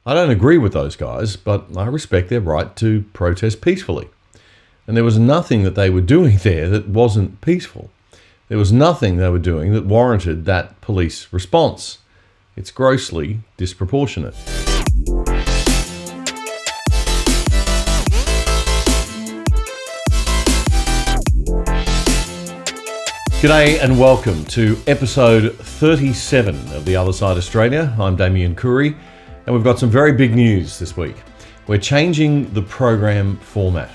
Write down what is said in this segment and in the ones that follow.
I don't agree with those guys, but I respect their right to protest peacefully. And there was nothing that they were doing there that wasn't peaceful. There was nothing they were doing that warranted that police response. It's grossly disproportionate. G'day and welcome to episode 37 of The Other Side Australia. I'm Damian Coory, and we've got some very big news this week. We're changing the program format.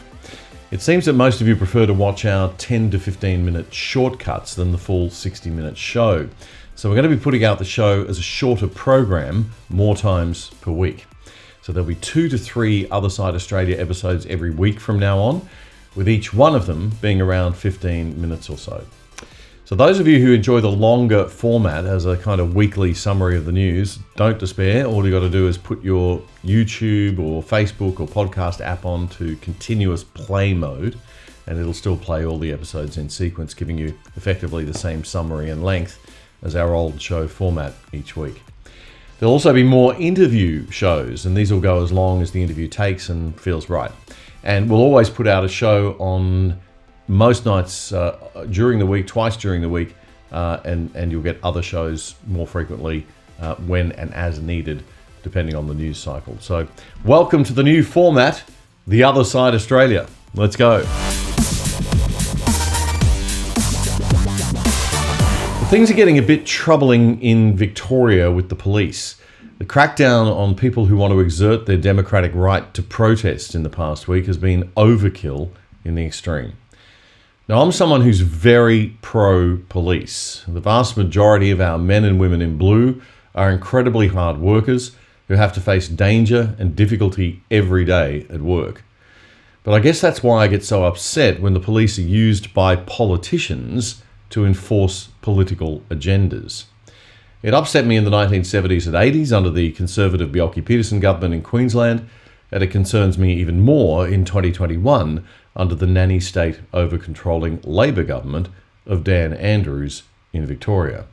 It seems that most of you prefer to watch our 10 to 15 minute shortcuts than the full 60-minute show. So we're going to be putting out the show as a shorter program more times per week. So there'll be 2 to 3 Other Side Australia episodes every week from now on, with each one of them being around 15 minutes or so. So those of you who enjoy the longer format as a kind of weekly summary of the news, don't despair. All you got to do is put your YouTube or Facebook or podcast app on to continuous play mode, and it'll still play all the episodes in sequence, giving you effectively the same summary and length as our old show format each week. There'll also be more interview shows, and these will go as long as the interview takes and feels right. And we'll always put out a show on most nights during the week, twice during the week, and you'll get other shows more frequently when and as needed, depending on the news cycle. So welcome to the new format, The Other Side Australia. Let's go. Things are getting a bit troubling in Victoria with the police. The crackdown on people who want to exert their democratic right to protest in the past week has been overkill in the extreme. Now, I'm someone who's very pro-police. The vast majority of our men and women in blue are incredibly hard workers who have to face danger and difficulty every day at work. But I guess that's why I get so upset when the police are used by politicians to enforce political agendas. It upset me in the 1970s and 80s under the Conservative Paterson government in Queensland, and it concerns me even more in 2021 under the nanny state over-controlling Labor government of Dan Andrews in Victoria.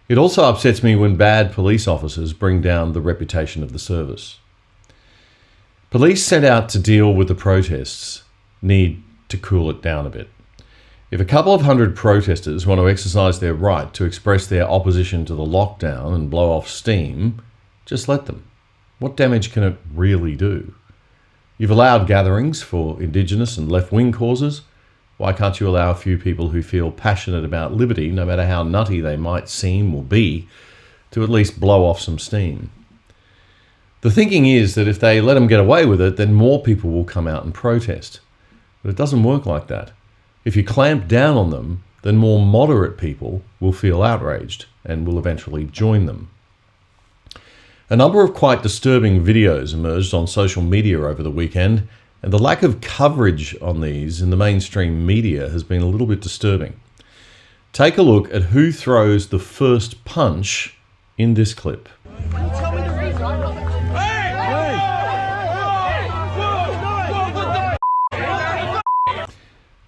It also upsets me when bad police officers bring down the reputation of the service. Police sent out to deal with the protests need to cool it down a bit. If a couple of hundred protesters want to exercise their right to express their opposition to the lockdown and blow off steam, just let them. What damage can it really do? You've allowed gatherings for Indigenous and left-wing causes. Why can't you allow a few people who feel passionate about liberty, no matter how nutty they might seem or be, to at least blow off some steam? The thinking is that if they let them get away with it, then more people will come out and protest. But it doesn't work like that. If you clamp down on them, then more moderate people will feel outraged and will eventually join them. A number of quite disturbing videos emerged on social media over the weekend, and the lack of coverage on these in the mainstream media has been a little bit disturbing. Take a look at who throws the first punch in this clip.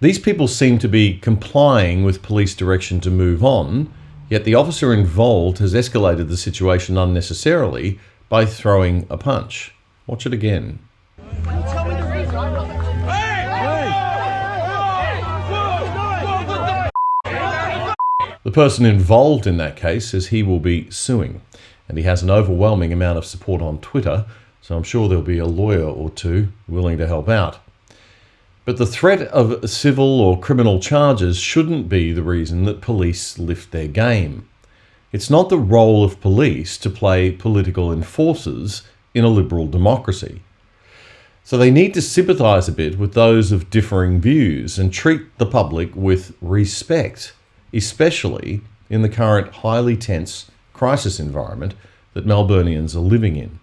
These people seem to be complying with police direction to move on, yet the officer involved has escalated the situation unnecessarily by throwing a punch. Watch it again. The person involved in that case says he will be suing, and he has an overwhelming amount of support on Twitter, so I'm sure there'll be a lawyer or two willing to help out. But the threat of civil or criminal charges shouldn't be the reason that police lift their game. It's not the role of police to play political enforcers in a liberal democracy. So they need to sympathise a bit with those of differing views and treat the public with respect, especially in the current highly tense crisis environment that Melburnians are living in.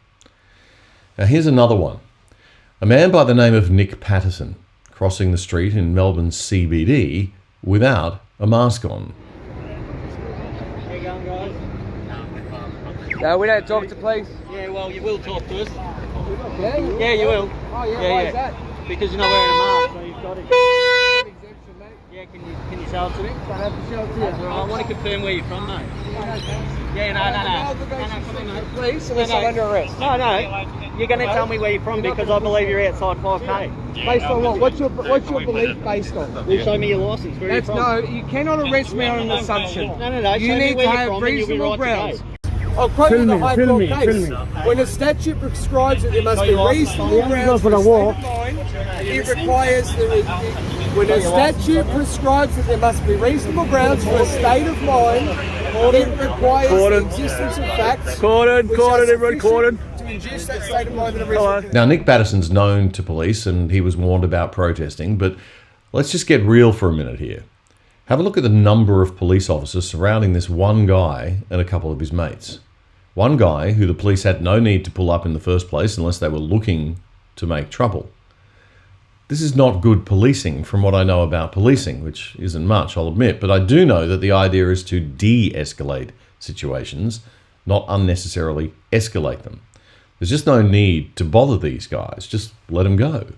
Now here's another one. A man by the name of Nick Paterson crossing the street in Melbourne's CBD without a mask on. How you going, guys? We don't talk to police? Yeah, well, you will talk to us. Yeah, Yeah, you will. Oh, yeah, Yeah, why yeah. is that? Because you're not wearing a mask, so you've got it. Exemption, mate. Yeah, can you show it to me? I have to show it to you. I want to confirm where you're from, mate. Yeah, no. Please, unless I'm under arrest. No. You're going to tell me where you're from because I believe you're outside 5K. Based on what? What's your belief based on? Will show me your license. Where are you from? No, you cannot arrest me on an assumption. No. You Show me need where to you're have from and you'll be reasonable right to grounds. go. I'll quote you the High Court case. When a statute prescribes that there must be reasonable grounds for a state of mind, it requires when a statute prescribes that there must be reasonable grounds for a state of mind, it requires the existence of facts. Cordon, everyone, cordon. To induce that state of mind in a reasonable. Now, Nick Paterson's known to police and he was warned about protesting, but let's just get real for a minute here. Have a look at the number of police officers surrounding this one guy and a couple of his mates. One guy who the police had no need to pull up in the first place unless they were looking to make trouble. This is not good policing from what I know about policing, which isn't much, I'll admit, but I do know that the idea is to de-escalate situations, not unnecessarily escalate them. There's just no need to bother these guys, just let them go.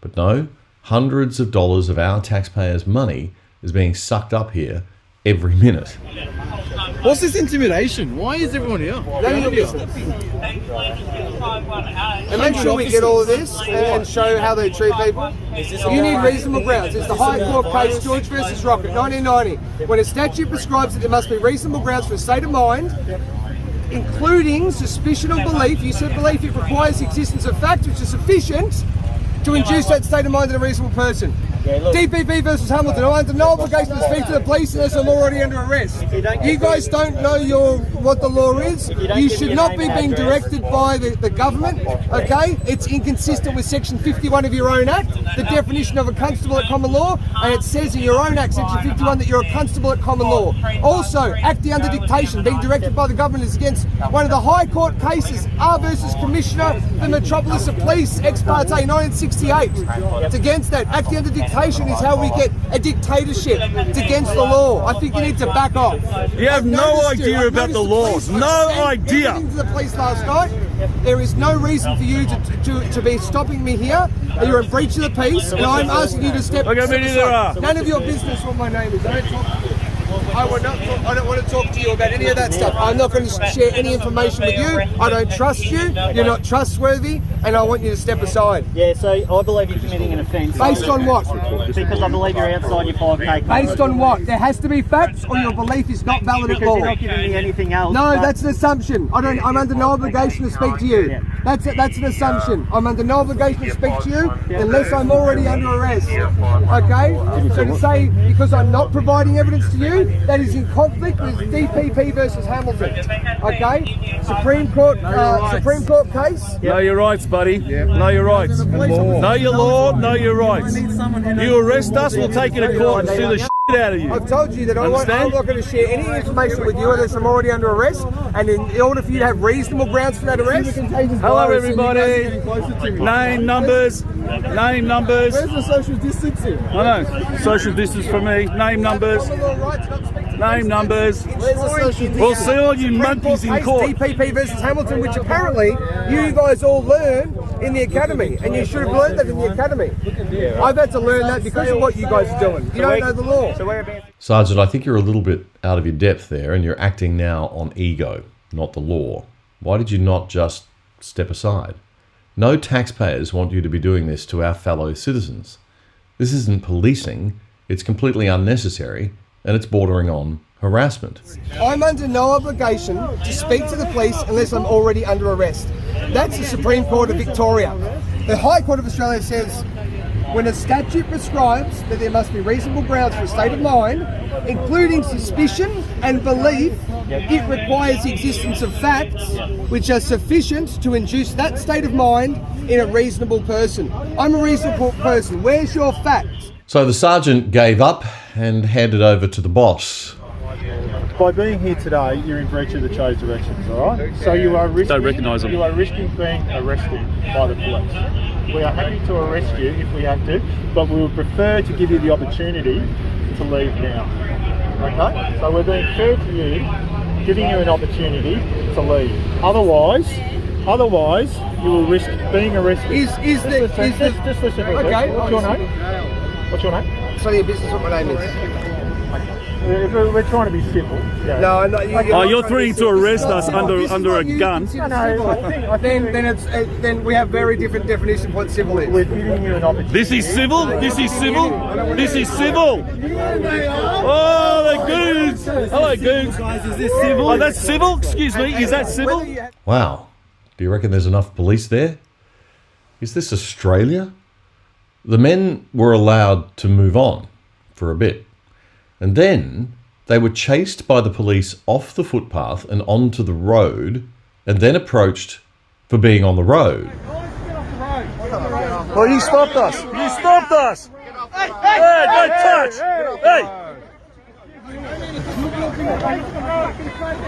But no, hundreds of dollars of our taxpayers' money is being sucked up here every minute. What's this intimidation? Why is everyone here? None of your business. And make sure we get all of this and show how they treat people. You need reasonable grounds. It's the High Court case, George versus Rocket, 1990. When a statute prescribes that there must be reasonable grounds for a state of mind, including suspicion or belief, you said belief, it requires the existence of facts which are sufficient to induce that state of mind in a reasonable person. DPP versus Hamilton. I'm under no obligation to speak to the police unless I'm already under arrest. You guys don't know what the law is. You should not be being directed by the government, okay? It's inconsistent with Section 51 of your own Act, the definition of a constable at common law, and it says in your own Act, Section 51, that you're a constable at common law. Also, acting under dictation, being directed by the government is against one of the High Court cases, R versus Commissioner, the Metropolis of Police, ex parte, 1968. It's against that. Acting under dictation is how we get a dictatorship. It's against the law. I think you need to back off. You have no idea about the laws. No idea. To the police last night. There is no reason for you to be stopping me here. You're in breach of the peace, and I'm asking you to step aside. None of your business what my name is. I don't talk to you. I don't want to talk to you about any of that stuff. I'm not going to share any information with you. I don't trust you. You're not trustworthy, and I want you to step aside. Yeah, so I believe you're committing an offence. Based on what? Because I believe you're outside your 5K. Based on what? There has to be facts, or your belief is not valid at Because law. you're not giving me anything else. No, that's an assumption. I'm under no obligation to speak to you. That's an assumption. I'm under no obligation to speak to you unless I'm already under arrest. Okay? So to say because I'm not providing evidence to you, that is in conflict with DPP versus Hamilton. Okay? Supreme Court case. Know your rights, buddy. Know your rights. Know your law, know your rights. You arrest us, we'll take you to court and sue the shit out of you. I've told you that I'm not going to share any information with you unless I'm already under arrest, and in order for you to have reasonable grounds for that arrest. Hello everybody. Name, numbers. Where's the social distancing? I know. Social distance for me. Name, numbers. Name, numbers. We'll see all you monkeys in court. DPP versus Hamilton, which apparently you guys all learn in the academy, and you should have learned that in the academy. I've had to learn that because of what you guys are doing. You don't know the law. Sergeant, I think you're a little bit out of your depth there, and you're acting now on ego, not the law. Why did you not just step aside? No taxpayers want you to be doing this to our fellow citizens. This isn't policing, it's completely unnecessary, and it's bordering on harassment. I'm under no obligation to speak to the police unless I'm already under arrest. That's the Supreme Court of Victoria. The High Court of Australia says when a statute prescribes that there must be reasonable grounds for a state of mind, including suspicion and belief, it requires the existence of facts which are sufficient to induce that state of mind in a reasonable person. I'm a reasonable person. Where's your facts? So the sergeant gave up and handed over to the boss. By being here today, you're in breach of the chose directions, all right? So you are risking, Don't recognise them. You are risking being arrested by the police. We are happy to arrest you if we have to, but we would prefer to give you the opportunity to leave now. Okay? So we're being fair to you, giving you an opportunity to leave. Otherwise, you will risk being arrested. Just listen. Okay. What's your name? What's your name? It's none of your business what my name is. We're trying to be civil. Yeah. No, I'm not. You're threatening to arrest us under a gun. Then we have very different definitions of what civil is. We're giving you an opportunity. This is civil? This is civil? This is civil? Oh, the goons! Hello, goons. Is this civil? Oh, that's civil? Excuse me, is that civil? Wow. Do you reckon there's enough police there? Is this Australia? The men were allowed to move on for a bit. And then they were chased by the police off the footpath and onto the road, and then approached for being on the road. Well, you stopped us. You stopped us. Hey, don't touch. Hey.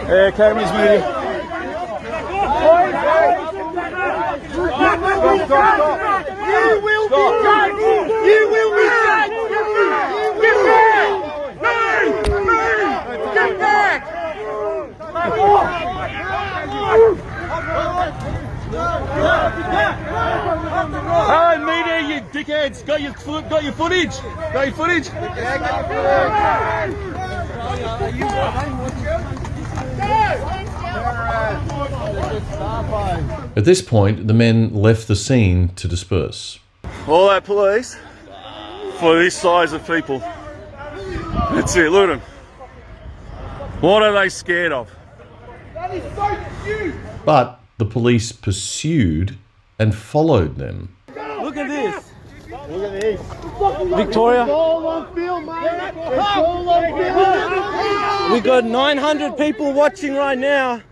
Yeah, cameras moving. You will be judged. You will be judged. Get back. Get back! Hey, media, you dickheads! Got your footage? Got your footage? At this point, the men left the scene to disperse. All that police for this size of people. That's it, look at them. What are they scared of? But the police pursued and followed them. Look at this. Look at this. Victoria. It's all on film, mate. It's all on film. We got 900 people watching right now.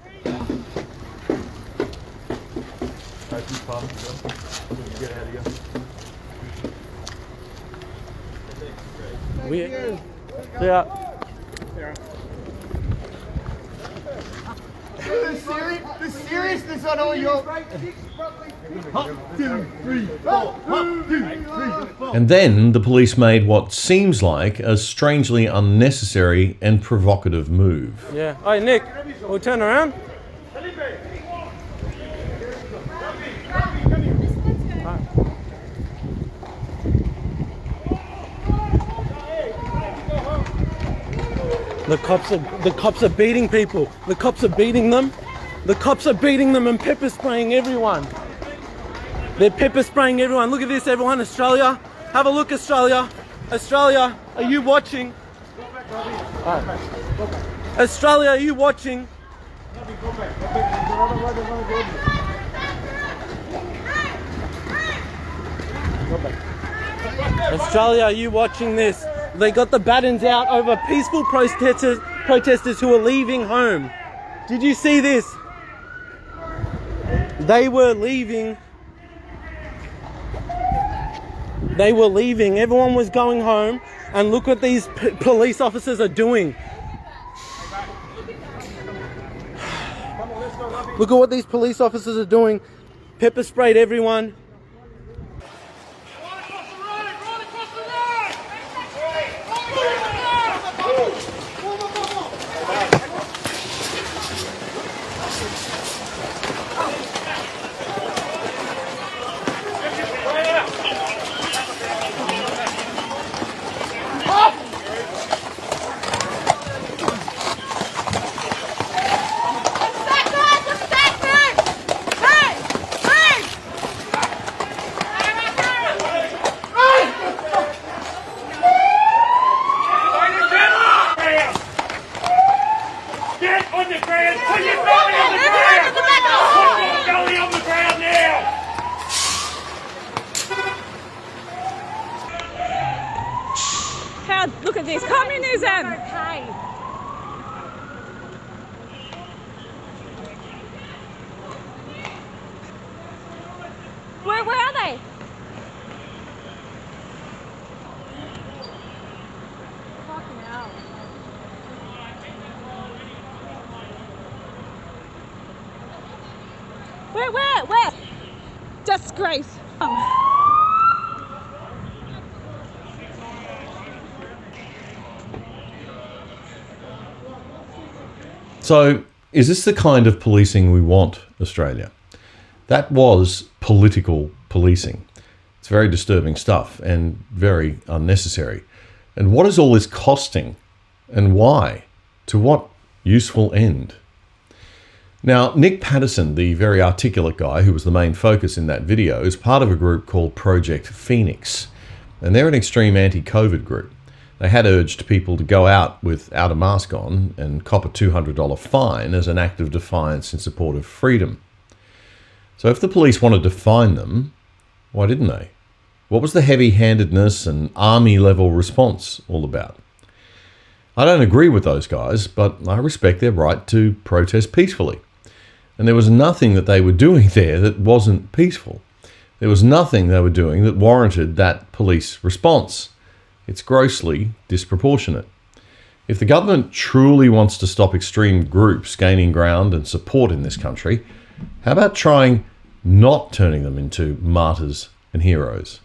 Yeah. The seriousness on all your... And then the police made what seems like a strangely unnecessary and provocative move. Yeah. Hey, Nick, we'll turn around. The cops are beating people. The cops are beating them. The cops are beating them and pepper spraying everyone. They're pepper spraying everyone. Look at this, everyone. Australia. Have a look, Australia. Australia, are you watching? Australia, are you watching? Australia, are you watching this? They got the batons out over peaceful protesters who are leaving home. Did you see this? They were leaving. They were leaving. Everyone was going home. And look what these police officers are doing. Look at what these police officers are doing. Pepper sprayed everyone. Look at this, communism! Where are they? Fucking hell. Where? Disgrace. So, is this the kind of policing we want, Australia? That was political policing. It's It's very disturbing stuff and very unnecessary. And what is all this costing? And why? To what useful end? Now, Nick Paterson, the very articulate guy who was the main focus in that video, is part of a group called Project Phoenix. And they're an extreme anti-COVID group. They had urged people to go out without a mask on and cop a $200 fine as an act of defiance in support of freedom. So if the police wanted to fine them, why didn't they? What was the heavy-handedness and army-level response all about? I don't agree with those guys, but I respect their right to protest peacefully. And there was nothing that they were doing there that wasn't peaceful. There was nothing they were doing that warranted that police response. It's grossly disproportionate. If the government truly wants to stop extreme groups gaining ground and support in this country, how about trying not turning them into martyrs and heroes?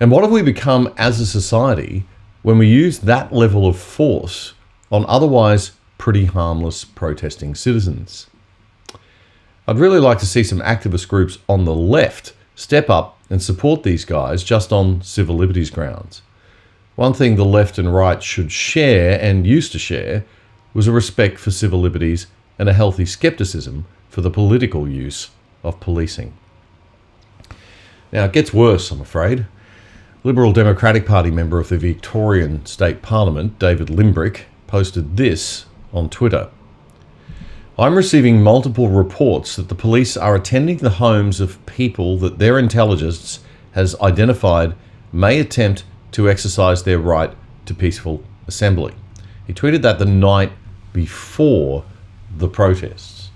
And what have we become as a society when we use that level of force on otherwise pretty harmless protesting citizens? I'd really like to see some activist groups on the left step up and support these guys just on civil liberties grounds. One thing the left and right should share, and used to share, was a respect for civil liberties and a healthy skepticism for the political use of policing. Now, it gets worse, I'm afraid. Liberal Democratic Party member of the Victorian State Parliament, David Limbrick, posted this on Twitter. I'm receiving multiple reports that the police are attending the homes of people that their intelligence has identified may attempt to exercise their right to peaceful assembly. He tweeted that the night before the protests.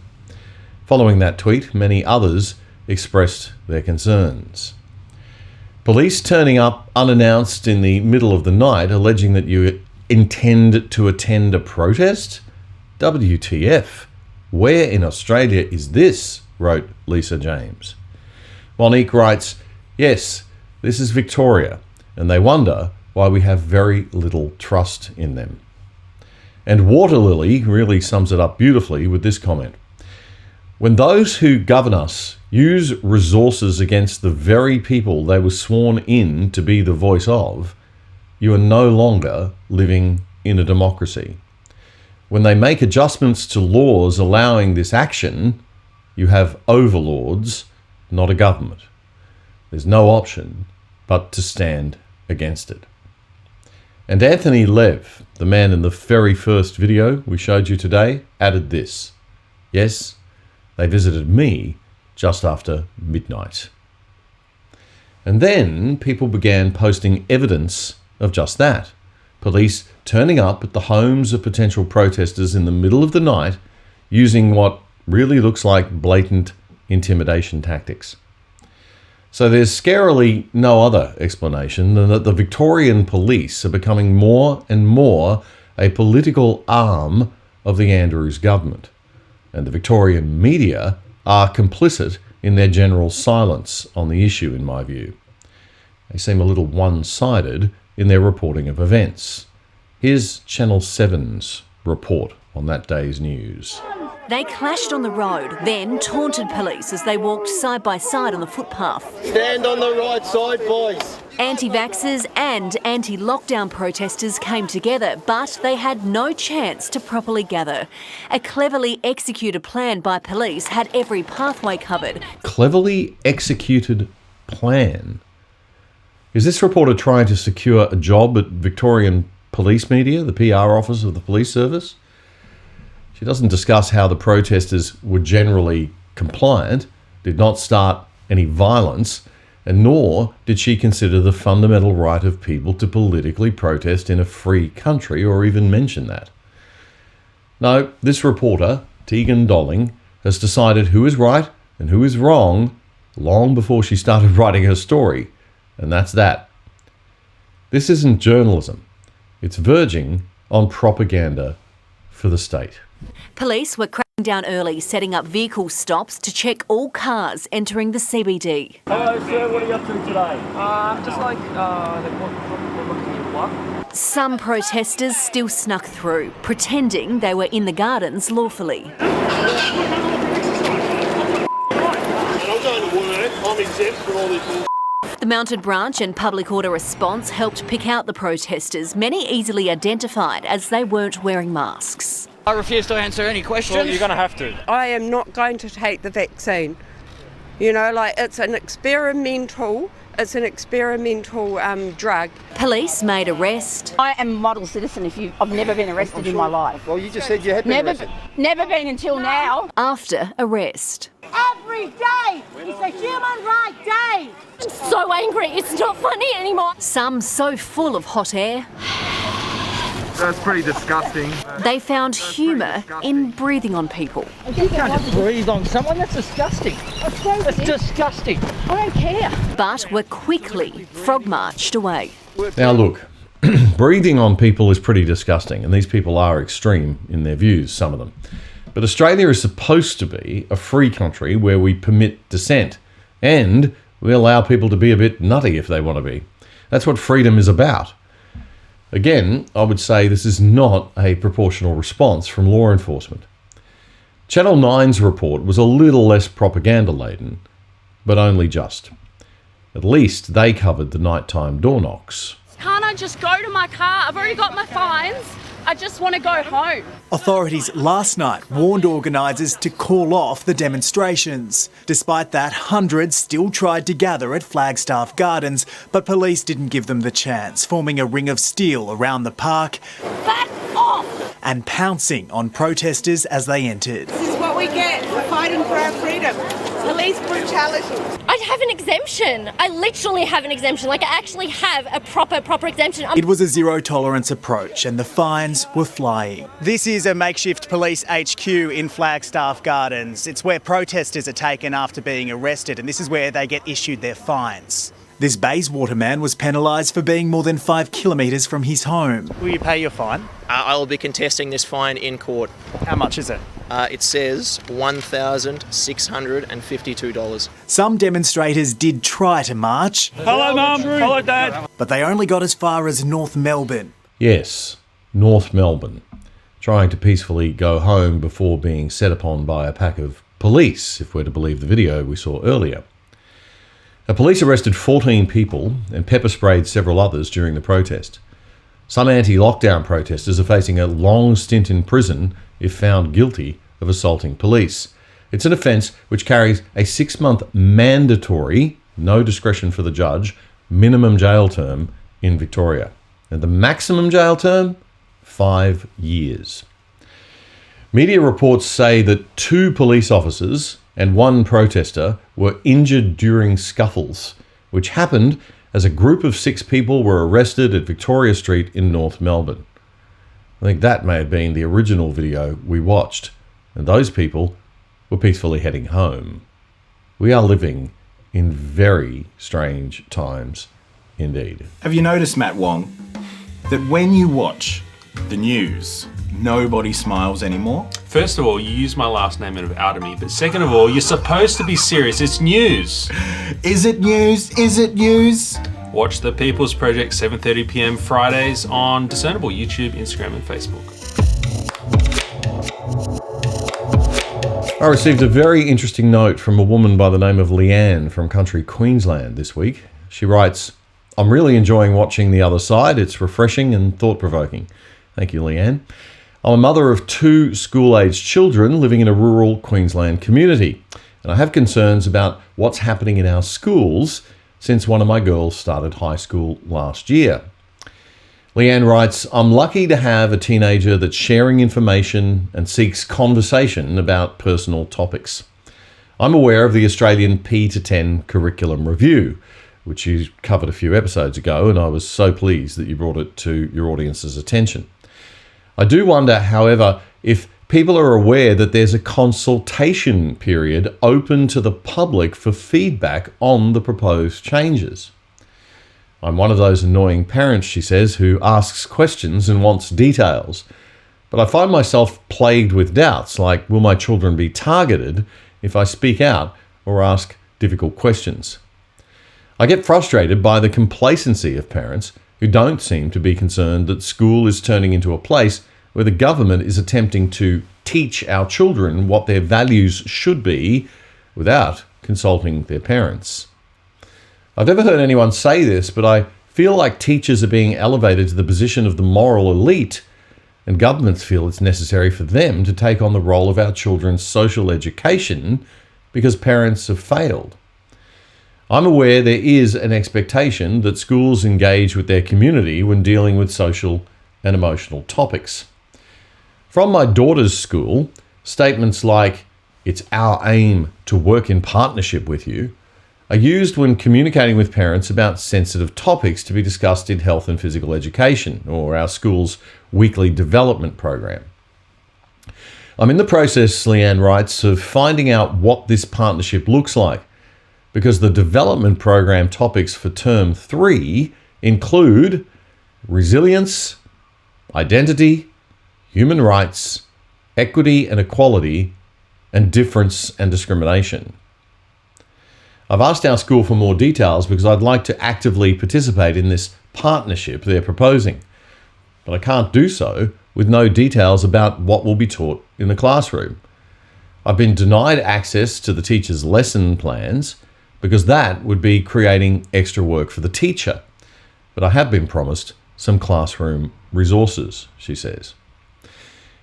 Following that tweet, many others expressed their concerns. Police turning up unannounced in the middle of the night, alleging that you intend to attend a protest? WTF? Where in Australia is this? Wrote Lisa James. Monique writes, yes, this is Victoria, and they wonder why we have very little trust in them. And Waterlily really sums it up beautifully with this comment. When those who govern us use resources against the very people they were sworn in to be the voice of, you are no longer living in a democracy. When they make adjustments to laws allowing this action, you have overlords, not a government. There's no option but to stand against it. And Anthony Lev, the man in the very first video we showed you today, added this. Yes, they visited me just after midnight. And then people began posting evidence of just that. Police turning up at the homes of potential protesters in the middle of the night using what really looks like blatant intimidation tactics. So there's scarily no other explanation than that the Victorian police are becoming more and more a political arm of the Andrews government, and the Victorian media are complicit in their general silence on the issue, in my view. They seem a little one-sided in their reporting of events. Here's Channel 7's report on that day's news. They clashed on the road, then taunted police as they walked side by side on the footpath. Stand on the right side, boys. Anti-vaxxers and anti-lockdown protesters came together, but they had no chance to properly gather. A cleverly executed plan by police had every pathway covered. Cleverly executed plan? Is this reporter trying to secure a job at Victorian Police Media, the PR office of the police service? She doesn't discuss how the protesters were generally compliant, did not start any violence, and nor did she consider the fundamental right of people to politically protest in a free country, or even mention that. No, this reporter, Tegan Dolling, has decided who is right and who is wrong long before she started writing her story, and that's that. This isn't journalism. It's verging on propaganda for the state. Police were cracking down early, setting up vehicle stops to check all cars entering the CBD. Hello, sir. What are you up to today? Just like, what? Some protesters still snuck through, pretending they were in the gardens lawfully. I'm going to work. I'm exempt from all this. The mounted branch and public order response helped pick out the protesters, many easily identified as they weren't wearing masks. I refuse to answer any questions. Well, you're going to have to. I am not going to take the vaccine. You know, like it's an experimental drug. Police made arrest. I am a model citizen. I've never been arrested in my life. Well, you just said you had been arrested. Never been until now. After arrest. Every day is a human right day. I'm so angry. It's not funny anymore. Some so full of hot air. That's pretty disgusting. They found humour in breathing on people. You can't just breathe on someone. That's disgusting. That's disgusting. I don't care. But were quickly frog-marched away. Now look, breathing on people is pretty disgusting, and these people are extreme in their views, some of them. But Australia is supposed to be a free country where we permit dissent, and we allow people to be a bit nutty if they want to be. That's what freedom is about. Again, I would say this is not a proportional response from law enforcement. Channel 9's report was a little less propaganda-laden, but only just. At least they covered the nighttime door knocks. Can't I just go to my car? I've already got my fines. I just want to go home. Authorities last night warned organisers to call off the demonstrations. Despite that, hundreds still tried to gather at Flagstaff Gardens, but police didn't give them the chance, forming a ring of steel around the park Back off! and pouncing on protesters as they entered. This is what we get for fighting for our freedom. Police brutality. I have an exemption. I literally have an exemption. Like, I actually have a proper exemption. It was a zero-tolerance approach and the fines were flying. This is a makeshift police HQ in Flagstaff Gardens. It's where protesters are taken after being arrested, and this is where they get issued their fines. This Bayswater man was penalised for being more than 5 kilometres from his home. Will you pay your fine? I will be contesting this fine in court. How much is it? It says $1,652. Some demonstrators did try to march. Hello, Mum. Hello, Dad. But they only got as far as North Melbourne. Yes, North Melbourne, trying to peacefully go home before being set upon by a pack of police, if we're to believe the video we saw earlier. Police arrested 14 people and pepper sprayed several others during the protest. Some anti-lockdown protesters are facing a long stint in prison if found guilty of assaulting police. It's an offence which carries a 6-month mandatory, no discretion for the judge, minimum jail term in Victoria. And the maximum jail term? 5 years. Media reports say that 2 police officers and 1 protester were injured during scuffles, which happened as a group of 6 people were arrested at Victoria Street in North Melbourne. I think that may have been the original video we watched, and those people were peacefully heading home. We are living in very strange times indeed. Have you noticed, Matt Wong, that when you watch the news, nobody smiles anymore? First of all, you use my last name out of me, but second of all, you're supposed to be serious. It's news. Is it news? Is it news? Watch The People's Project 7:30 p.m. Fridays on Discernible, YouTube, Instagram and Facebook. I received a very interesting note from a woman by the name of Leanne from country Queensland this week. She writes, "I'm really enjoying watching The Other Side. It's refreshing and thought-provoking." Thank you, Leanne. I'm a mother of 2 school-aged children living in a rural Queensland community, and I have concerns about what's happening in our schools since one of my girls started high school last year. Leanne writes, "I'm lucky to have a teenager that's sharing information and seeks conversation about personal topics. I'm aware of the Australian P-10 curriculum review, which you covered a few episodes ago, and I was so pleased that you brought it to your audience's attention. I do wonder, however, if people are aware that there's a consultation period open to the public for feedback on the proposed changes. I'm one of those annoying parents," she says, "who asks questions and wants details. But I find myself plagued with doubts, like will my children be targeted if I speak out or ask difficult questions? I get frustrated by the complacency of parents who don't seem to be concerned that school is turning into a place where the government is attempting to teach our children what their values should be without consulting their parents. I've never heard anyone say this, but I feel like teachers are being elevated to the position of the moral elite, and governments feel it's necessary for them to take on the role of our children's social education because parents have failed. I'm aware there is an expectation that schools engage with their community when dealing with social and emotional topics. From my daughter's school, statements like, "It's our aim to work in partnership with you," are used when communicating with parents about sensitive topics to be discussed in health and physical education or our school's weekly development program. I'm in the process, Leanne writes, of finding out what this partnership looks like, because the development program topics for Term 3 include resilience, identity, human rights, equity and equality, and difference and discrimination. I've asked our school for more details because I'd like to actively participate in this partnership they're proposing, but I can't do so with no details about what will be taught in the classroom. I've been denied access to the teacher's lesson plans because that would be creating extra work for the teacher, but I have been promised some classroom resources, she says.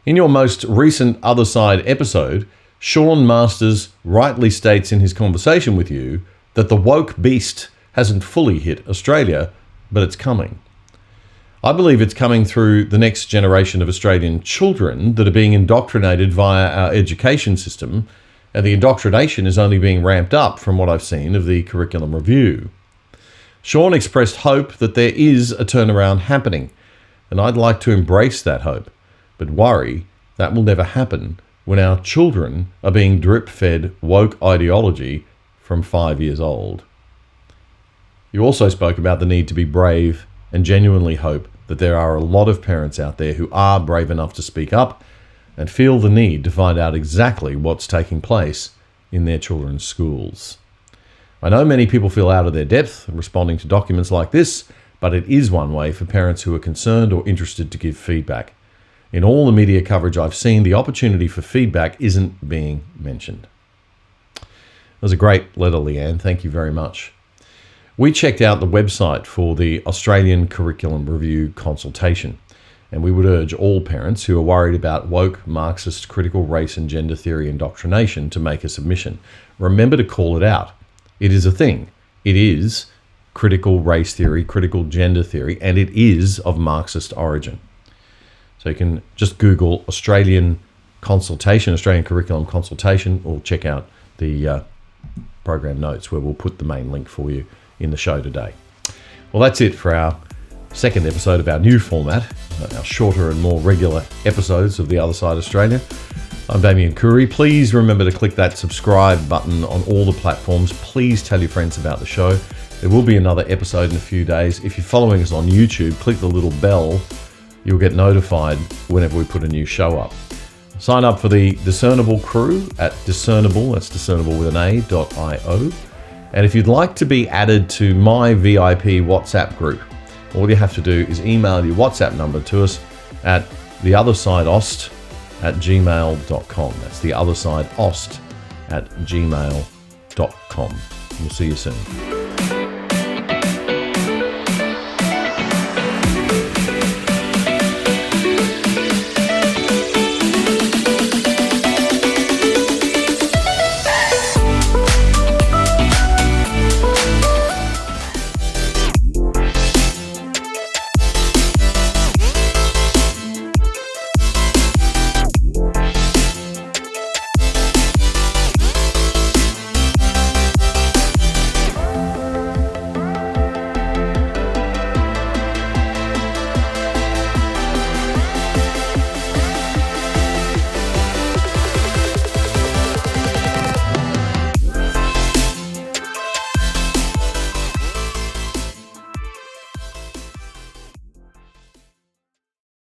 In your most recent Other Side episode, Sean Masters rightly states in his conversation with you that the woke beast hasn't fully hit Australia, but it's coming. I believe it's coming through the next generation of Australian children that are being indoctrinated via our education system, and the indoctrination is only being ramped up from what I've seen of the curriculum review. Sean expressed hope that there is a turnaround happening, and I'd like to embrace that hope, but worry that will never happen when our children are being drip-fed woke ideology from 5 years old. You also spoke about the need to be brave and genuinely hope that there are a lot of parents out there who are brave enough to speak up and feel the need to find out exactly what's taking place in their children's schools. I know many people feel out of their depth responding to documents like this, but it is one way for parents who are concerned or interested to give feedback. In all the media coverage I've seen, the opportunity for feedback isn't being mentioned. That was a great letter, Leanne. Thank you very much. We checked out the website for the Australian Curriculum Review consultation, and we would urge all parents who are worried about woke, Marxist, critical race and gender theory indoctrination to make a submission. Remember to call it out. It is a thing. It is critical race theory, critical gender theory, and it is of Marxist origin. So you can just Google Australian consultation, Australian curriculum consultation, or check out the program notes where we'll put the main link for you in the show today. Well, that's it for our second episode of our new format, our shorter and more regular episodes of The Other Side Australia. I'm Damian Coory. Please remember to click that subscribe button on all the platforms. Please tell your friends about the show. There will be another episode in a few days. If you're following us on YouTube, click the little bell. You'll get notified whenever we put a new show up. Sign up for the Discernible crew at Discernible, that's discernible with an A.io. And if you'd like to be added to my VIP WhatsApp group, all you have to do is email your WhatsApp number to us at theothersideost@gmail.com. That's theothersideost@gmail.com. We'll see you soon.